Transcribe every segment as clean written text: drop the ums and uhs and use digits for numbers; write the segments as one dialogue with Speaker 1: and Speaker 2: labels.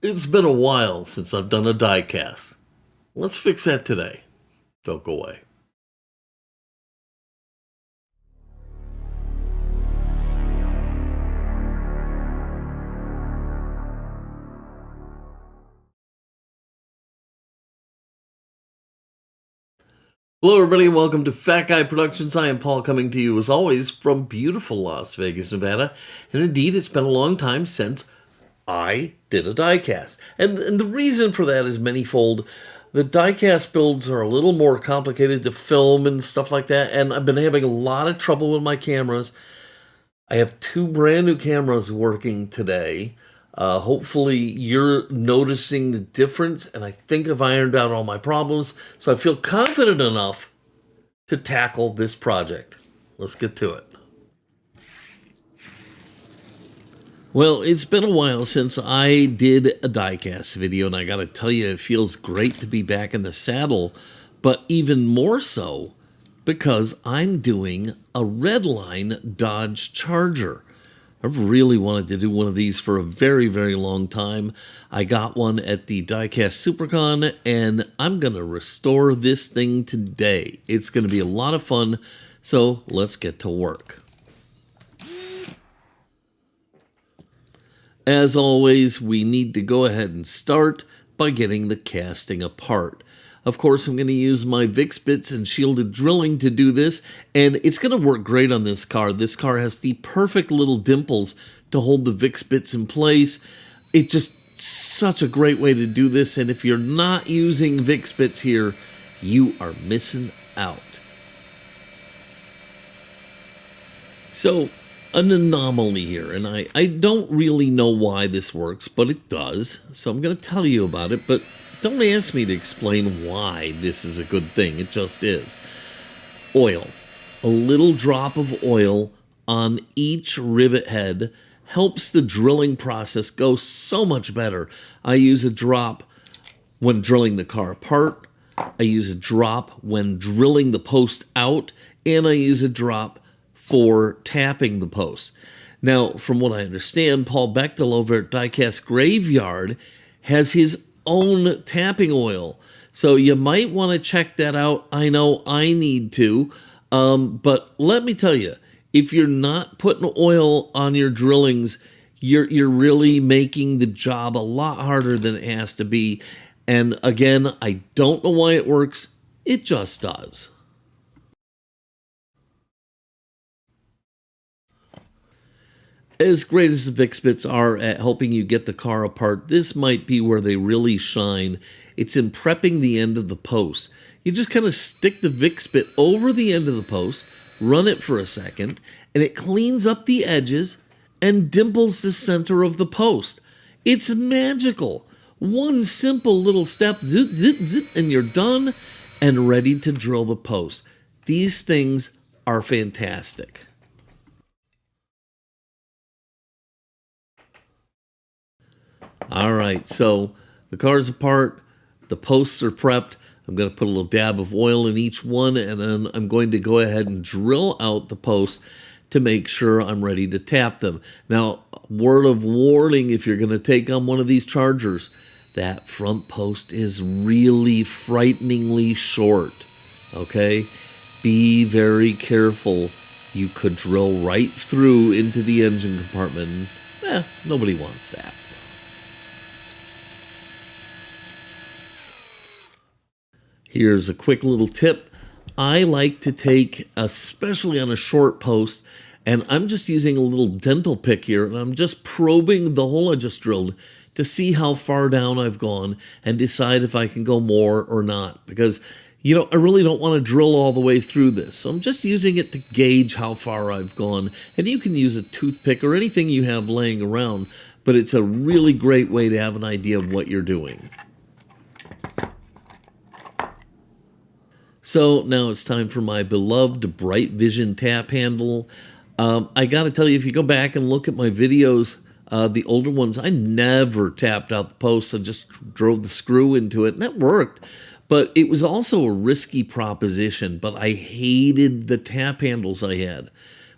Speaker 1: It's been a while since I've done a diecast. Let's fix that today. Don't go away. Hello, everybody, and welcome to Fat Guy Productions. I am Paul, coming to you as always from beautiful Las Vegas, Nevada. And indeed, it's been a long time since I did a diecast. And the reason for that is manyfold. The diecast builds are a little more complicated to film and stuff like that, and I've been having a lot of trouble with my cameras. I have two brand new cameras working today. Hopefully you're noticing the difference, and I think I've ironed out all my problems, so I feel confident enough to tackle this project. Let's get to it. Well, it's been a while since I did a diecast video, and I gotta tell you, it feels great to be back in the saddle, but even more so because I'm doing a Redline Dodge Charger. I've really wanted to do one of these for a very, very long time. I got one at the Diecast SuperCon, and I'm going to restore this thing today. It's going to be a lot of fun, so let's get to work. As always, we need to go ahead and start by getting the casting apart. Of course, I'm going to use my Vix Bits and shielded drilling to do this, and it's going to work great on this car. This car has the perfect little dimples to hold the Vix Bits in place. It's just such a great way to do this, and if you're not using Vix Bits here, you are missing out. So, an anomaly here, and I don't really know why this works, but it does, so I'm going to tell you about it, but don't ask me to explain why this is a good thing. It just is. Oil. A little drop of oil on each rivet head helps the drilling process go so much better. I use a drop when drilling the car apart. I use a drop when drilling the post out. And I use a drop for tapping the post. Now, from what I understand, Paul Bechtel over at Diecast Graveyard has his own tapping oil, so you might want to check that out. I know I need to, but let me tell you, if you're not putting oil on your drillings, you're really making the job a lot harder than it has to be. And again, I don't know why it works, it just does. As great as the Vix Bits are at helping you get the car apart, this might be where they really shine. It's in prepping the end of the post. You just kind of stick the Vix Bit over the end of the post, run it for a second, and it cleans up the edges and dimples the center of the post. It's magical. One simple little step, zip, zip, zip, and you're done and ready to drill the post. These things are fantastic. All right, so the car's apart, the posts are prepped. I'm going to put a little dab of oil in each one, and then I'm going to go ahead and drill out the posts to make sure I'm ready to tap them. Now, word of warning, if you're going to take on one of these chargers, that front post is really frighteningly short, okay? Be very careful. You could drill right through into the engine compartment. Nobody wants that. Here's a quick little tip. I like to take, especially on a short post, and I'm just using a little dental pick here, and I'm just probing the hole I just drilled to see how far down I've gone and decide if I can go more or not. Because, I really don't want to drill all the way through this. So I'm just using it to gauge how far I've gone. And you can use a toothpick or anything you have laying around, but it's a really great way to have an idea of what you're doing. So now it's time for my beloved Brightvision tap handle. I got to tell you, if you go back and look at my videos, the older ones, I never tapped out the post. I just drove the screw into it, and that worked. But it was also a risky proposition, but I hated the tap handles I had.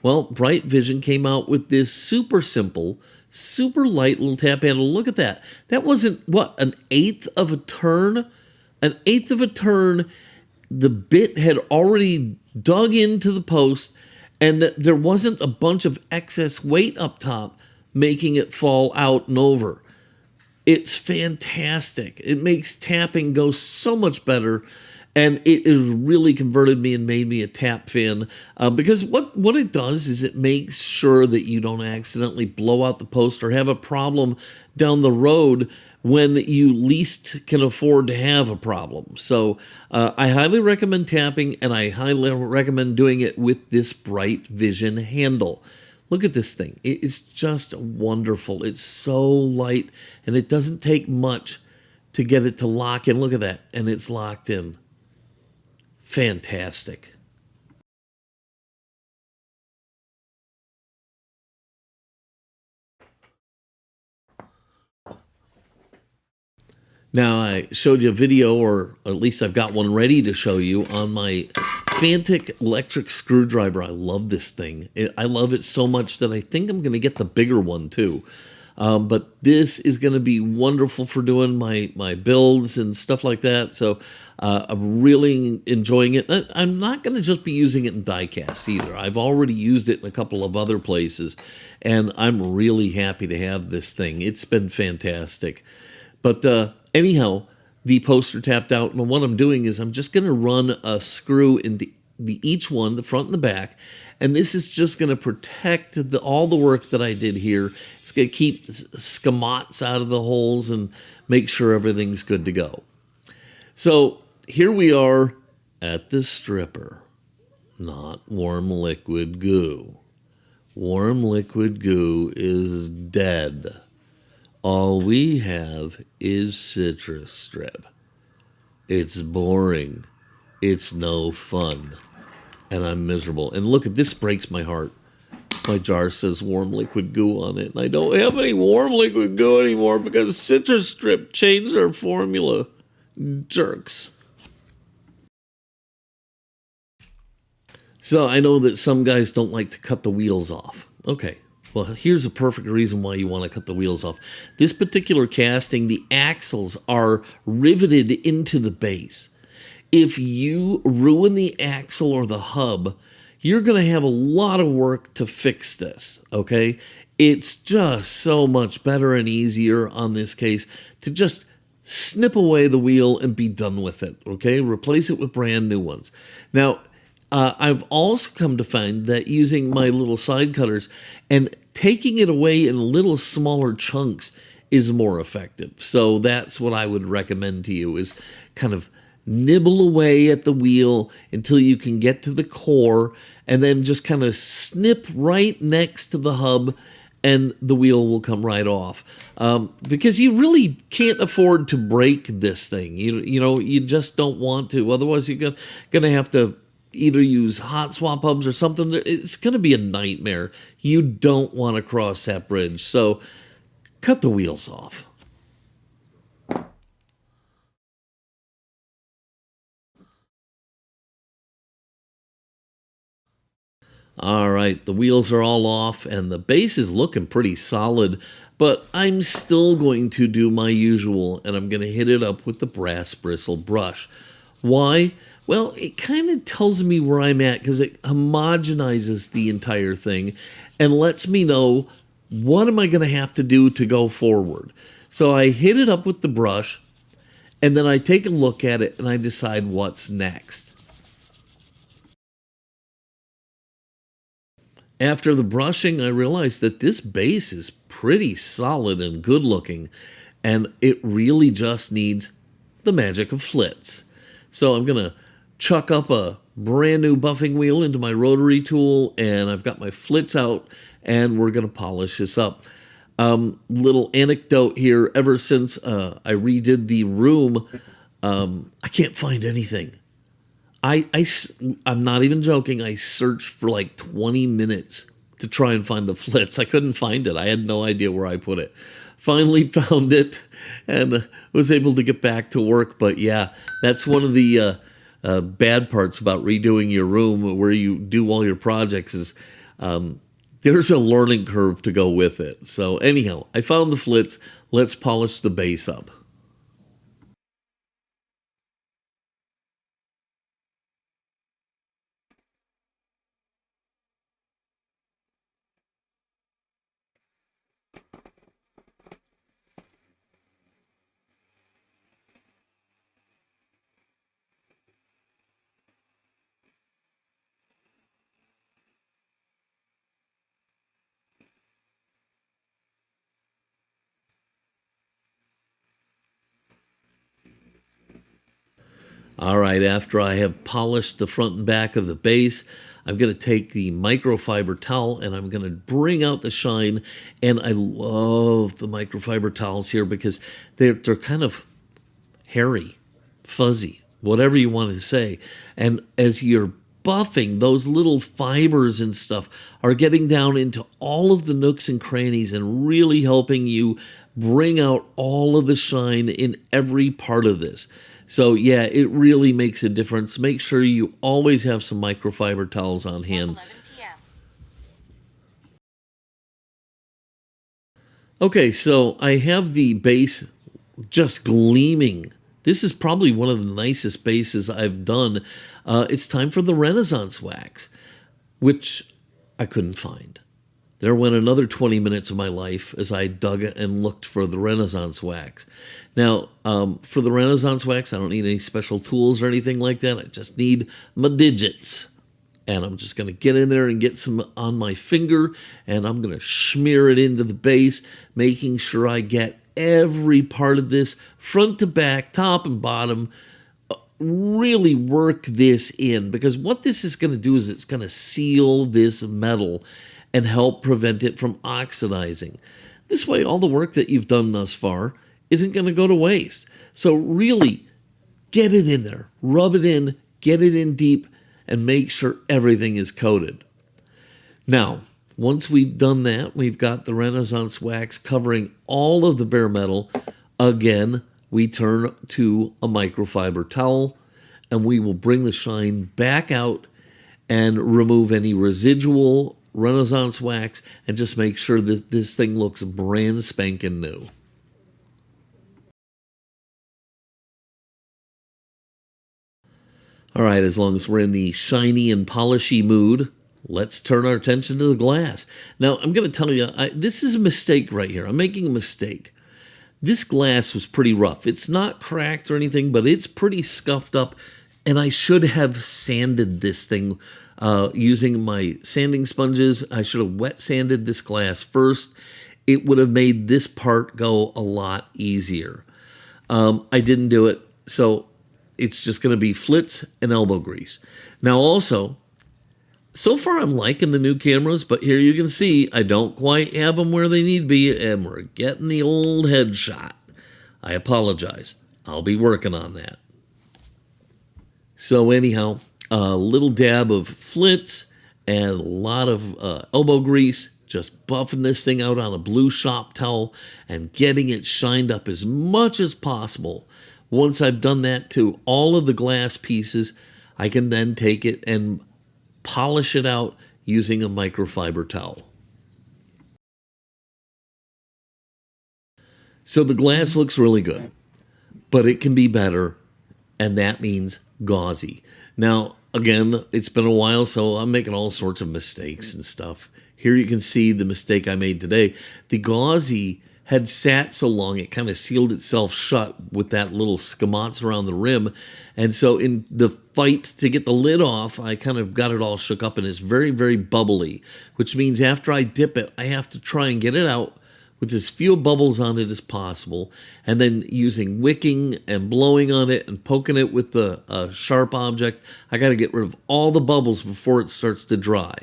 Speaker 1: Well, Brightvision came out with this super simple Super light little tap handle. Look at that. That wasn't, what, an eighth of a turn? An eighth of a turn. The bit had already dug into the post, and there wasn't a bunch of excess weight up top making it fall out and over. It's fantastic. It makes tapping go so much better, and it has really converted me and made me a tap fan, because what it does is it makes sure that you don't accidentally blow out the post or have a problem down the road when you least can afford to have a problem. So I highly recommend tapping, and I highly recommend doing it with this Brightvision handle. Look at this thing. It is just wonderful. It's so light, and it doesn't take much to get it to lock in. Look at that, and it's locked in. Fantastic. Now, I showed you a video, or at least I've got one ready to show you, on my Fantic electric screwdriver. I love this thing. I love it so much that I think I'm going to get the bigger one too. But this is going to be wonderful for doing my builds and stuff like that. So I'm really enjoying it. I'm not going to just be using it in diecast either. I've already used it in a couple of other places, and I'm really happy to have this thing. It's been fantastic. But anyhow, the posts are tapped out, and what I'm doing is I'm just going to run a screw into each one, the front and the back, and this is just going to protect all the work that I did here. It's going to keep scamots out of the holes and make sure everything's good to go. So here we are at the stripper. Not warm liquid goo. Warm liquid goo is dead. All we have is citrus strip. It's boring. It's no fun. And I'm miserable. And look, at this breaks my heart. My jar says warm liquid goo on it, and I don't have any warm liquid goo anymore because citrus strip changed their formula. Jerks. So I know that some guys don't like to cut the wheels off. Okay. Well, here's a perfect reason why you want to cut the wheels off. This particular casting, the axles are riveted into the base. If you ruin the axle or the hub, you're going to have a lot of work to fix this, okay? It's just so much better and easier on this case to just snip away the wheel and be done with it, okay? Replace it with brand new ones. Now, I've also come to find that using my little side cutters and taking it away in little smaller chunks is more effective. So that's what I would recommend to you, is kind of nibble away at the wheel until you can get to the core, and then just kind of snip right next to the hub, and the wheel will come right off. Because you really can't afford to break this thing. You know, you just don't want to. Otherwise, you're going to have to either use hot swap hubs or something. It's going to be a nightmare. You don't want to cross that bridge. So cut the wheels off. All right, the wheels are all off, and the base is looking pretty solid, but I'm still going to do my usual, and I'm going to hit it up with the brass bristle brush. Why? Well, it kind of tells me where I'm at because it homogenizes the entire thing and lets me know what am I going to have to do to go forward. So I hit it up with the brush, and then I take a look at it and I decide what's next. After the brushing, I realized that this base is pretty solid and good looking, and it really just needs the magic of Flitz. So I'm going to chuck up a brand new buffing wheel into my rotary tool, and I've got my Flitz out, and we're going to polish this up. Little anecdote here, ever since I redid the room, I can't find anything. I'm not even joking. I searched for like 20 minutes to try and find the Flitz. I couldn't find it. I had no idea where I put it. Finally found it and was able to get back to work. But yeah, that's one of the bad parts about redoing your room where you do all your projects is there's a learning curve to go with it. So anyhow, I found the Flitz. Let's polish the base up. All right, after I have polished the front and back of the base, I'm going to take the microfiber towel and I'm going to bring out the shine. And I love the microfiber towels here because they're kind of hairy, fuzzy, whatever you want to say. And as you're buffing, those little fibers and stuff are getting down into all of the nooks and crannies and really helping you bring out all of the shine in every part of this. So yeah, it really makes a difference. Make sure you always have some microfiber towels on hand.
Speaker 2: 11 p.m.
Speaker 1: Okay, so I have the base just gleaming. This is probably one of the nicest bases I've done. It's time for the Renaissance wax, which I couldn't find. There went another 20 minutes of my life as I dug and looked for the Renaissance wax. Now, for the Renaissance wax, I don't need any special tools or anything like that. I just need my digits. And I'm just going to get in there and get some on my finger, and I'm going to smear it into the base, making sure I get every part of this, front to back, top and bottom. Really work this in, because what this is going to do is it's going to seal this metal and help prevent it from oxidizing. This way, all the work that you've done thus far isn't going to go to waste. So really, get it in there, rub it in, get it in deep, and make sure everything is coated. Now, once we've done that, we've got the Renaissance wax covering all of the bare metal. Again, we turn to a microfiber towel, and we will bring the shine back out and remove any residual Renaissance wax and just make sure that this thing looks brand spanking new. All right, as long as we're in the shiny and polishy mood, let's turn our attention to the glass. Now, I'm going to tell you, this is a mistake right here. I'm making a mistake. This glass was pretty rough. It's not cracked or anything, but it's pretty scuffed up, and I should have sanded this thing using my sanding sponges. I should have wet sanded this glass first. It would have made this part go a lot easier. I didn't do it, so it's just going to be Flitz and elbow grease. Now also, so far I'm liking the new cameras, but here you can see I don't quite have them where they need to be, and we're getting the old headshot. I apologize. I'll be working on that. So anyhow, a little dab of Flitz and a lot of elbow grease, just buffing this thing out on a blue shop towel and getting it shined up as much as possible. Once I've done that to all of the glass pieces, I can then take it and polish it out using a microfiber towel. So the glass looks really good, but it can be better, and that means gauzy. Now, again, it's been a while, so I'm making all sorts of mistakes and stuff. Here you can see the mistake I made today. The gauzy had sat so long, it kind of sealed itself shut with that little scamots around the rim. And so in the fight to get the lid off, I kind of got it all shook up, and it's very, very bubbly, which means after I dip it, I have to try and get it out with as few bubbles on it as possible, and then using wicking and blowing on it and poking it with the sharp object. I got to get rid of all the bubbles before it starts to dry.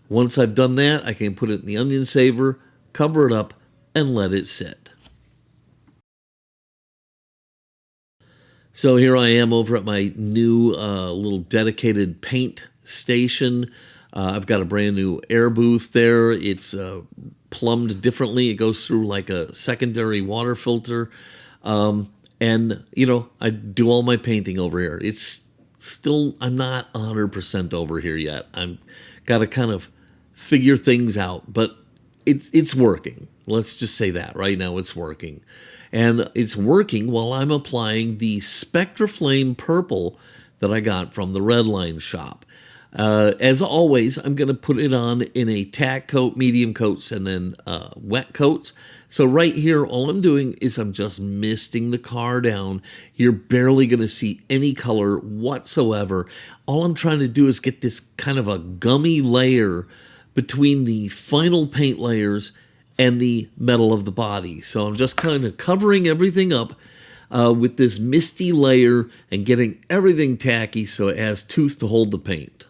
Speaker 1: Once I've done that, I can put it in the onion saver, cover it up, and let it sit. So here I am over at my new little dedicated paint station. I've got a brand new air booth there. It's plumbed differently. It goes through like a secondary water filter. And, you know, I do all my painting over here. It's still, I'm not 100% over here yet. I'm got to kind of figure things out, but it's working. Let's just say that right now it's working. And it's working while I'm applying the SpectraFlame Purple that I got from the Redline Shop. As always, I'm going to put it on in a tack coat, medium coats, and then wet coats. So right here, all I'm doing is I'm just misting the car down. You're barely going to see any color whatsoever. All I'm trying to do is get this kind of a gummy layer between the final paint layers and the metal of the body. So I'm just kind of covering everything up with this misty layer and getting everything tacky so it has tooth to hold the paint.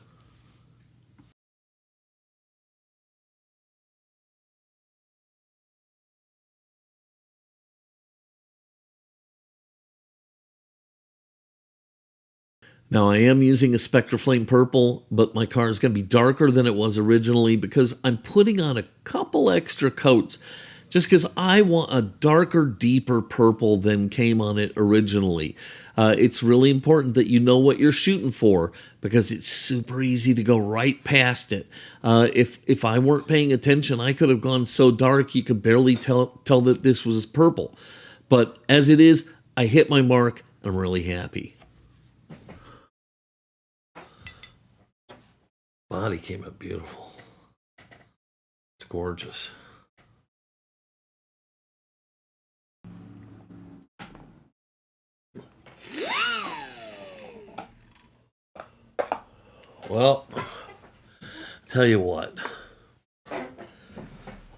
Speaker 1: Now, I am using a SpectraFlame Purple, but my car is going to be darker than it was originally because I'm putting on a couple extra coats just because I want a darker, deeper purple than came on it originally. It's really important that you know what you're shooting for because it's super easy to go right past it. If I weren't paying attention, I could have gone so dark you could barely tell that this was purple. But as it is, I hit my mark. I'm really happy. Body came up beautiful. It's gorgeous. Well, tell you what,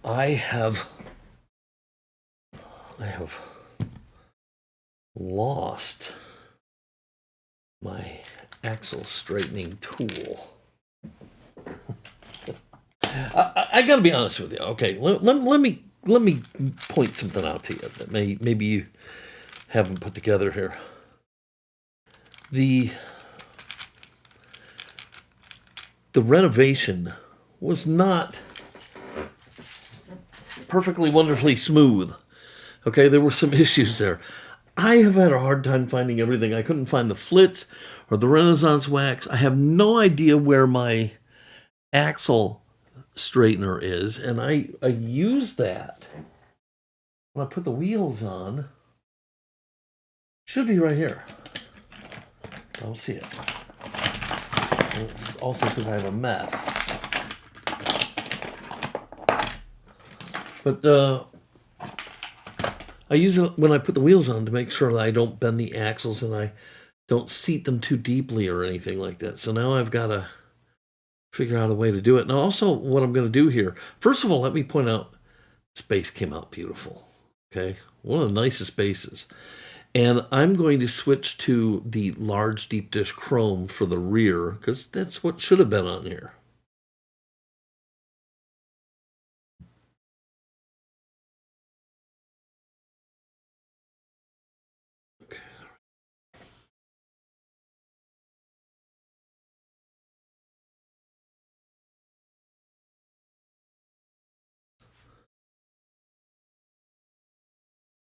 Speaker 1: I have lost my axle straightening tool. I got to be honest with you. Okay, let me point something out to you that maybe you haven't put together here. The renovation was not perfectly wonderfully smooth. Okay, there were some issues there. I have had a hard time finding everything. I couldn't find the Flitz or the Renaissance wax. I have no idea where my axle straightener is, and I use that when I put the wheels on. Should be right here. I don't see it. Also because I have a mess. But I use it when I put the wheels on to make sure that I don't bend the axles and I don't seat them too deeply or anything like that. So now I've got to figure out a way to do it. Now also what I'm going to do here, first of all, let me point out this base came out beautiful. Okay, one of the nicest bases. And I'm going to switch to the large deep dish chrome for the rear because that's what should have been on here. Okay.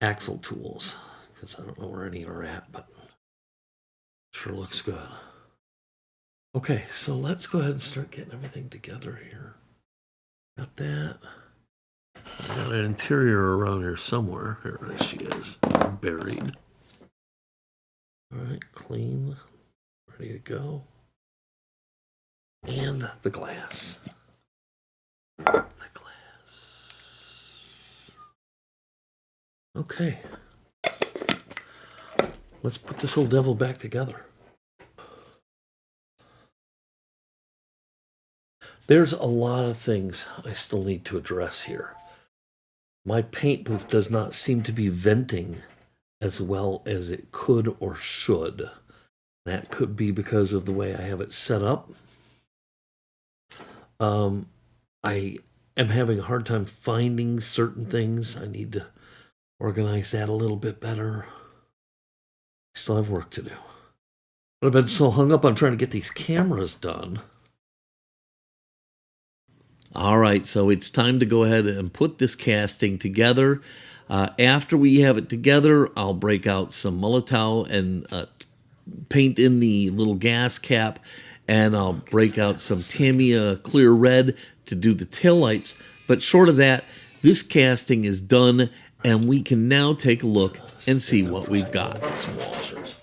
Speaker 1: Axle tools, because I don't know where any are at, but sure looks good. Okay, so let's go ahead and start getting everything together here. Got that. Got an interior around here somewhere. Here she is, buried. All right, clean, ready to go. And the glass. The glass. Okay. Let's put this whole devil back together. There's a lot of things I still need to address here. My paint booth does not seem to be venting as well as it could or should. That could be because of the way I have it set up. I am having a hard time finding certain things. I need to organize that a little bit better. Still have work to do. But I've been so hung up on trying to get these cameras done. All right, so it's time to go ahead and put this casting together. After we have it together, I'll break out some Molotow and paint in the little gas cap, and I'll break out some Tamiya clear red to do the taillights. But short of that, this casting is done, and we can now take a look and see what we've got.
Speaker 2: Some washers.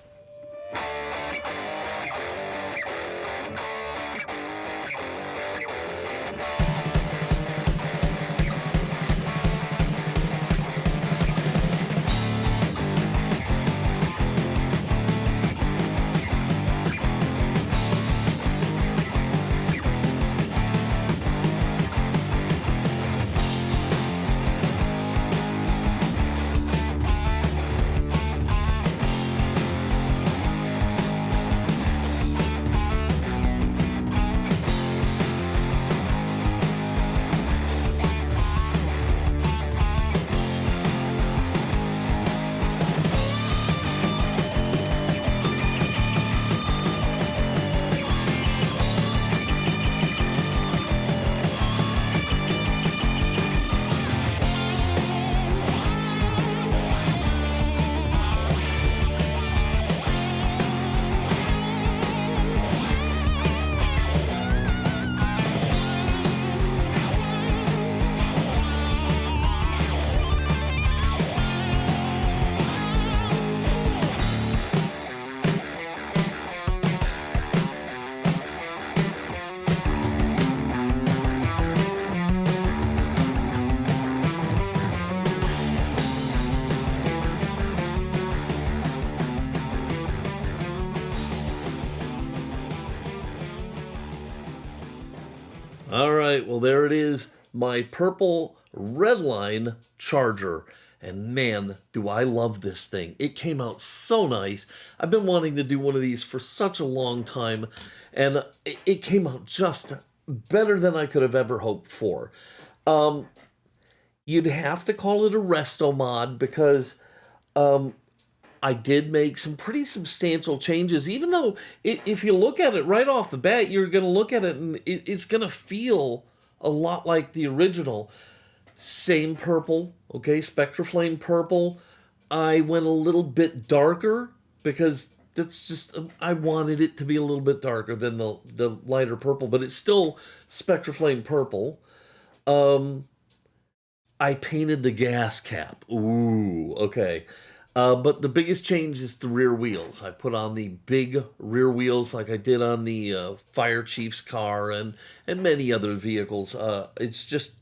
Speaker 1: All right, well, there it is, my purple Redline Charger. And man, do I love this thing. It came out so nice. I've been wanting to do one of these for such a long time, and it came out just better than I could have ever hoped for. You'd have to call it a Restomod because I did make some pretty substantial changes, even though if you look at it right off the bat, you're going to look at it and it's going to feel a lot like the original. Same purple, okay, Spectraflame purple. I went a little bit darker because that's just, I wanted it to be a little bit darker than the lighter purple, but it's still Spectraflame purple. I painted the gas cap. Ooh, okay. But the biggest change is the rear wheels. I put on the big rear wheels like I did on the Fire Chief's car and many other vehicles. It's just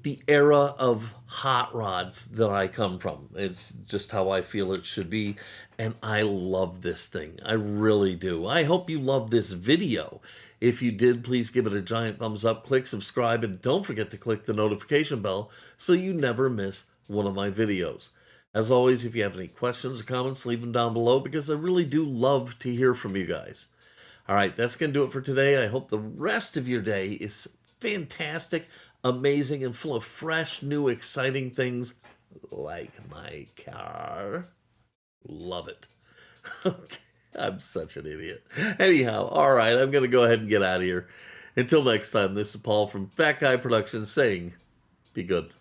Speaker 1: the era of hot rods that I come from. It's just how I feel it should be. And I love this thing. I really do. I hope you love this video. If you did, please give it a giant thumbs up, click subscribe, and don't forget to click the notification bell so you never miss one of my videos. As always, if you have any questions or comments, leave them down below because I really do love to hear from you guys. All right, that's going to do it for today. I hope the rest of your day is fantastic, amazing, and full of fresh, new, exciting things like my car. Love it. Okay, I'm such an idiot. Anyhow, all right, I'm going to go ahead and get out of here. Until next time, this is Paul from Fat Guy Productions saying, be good.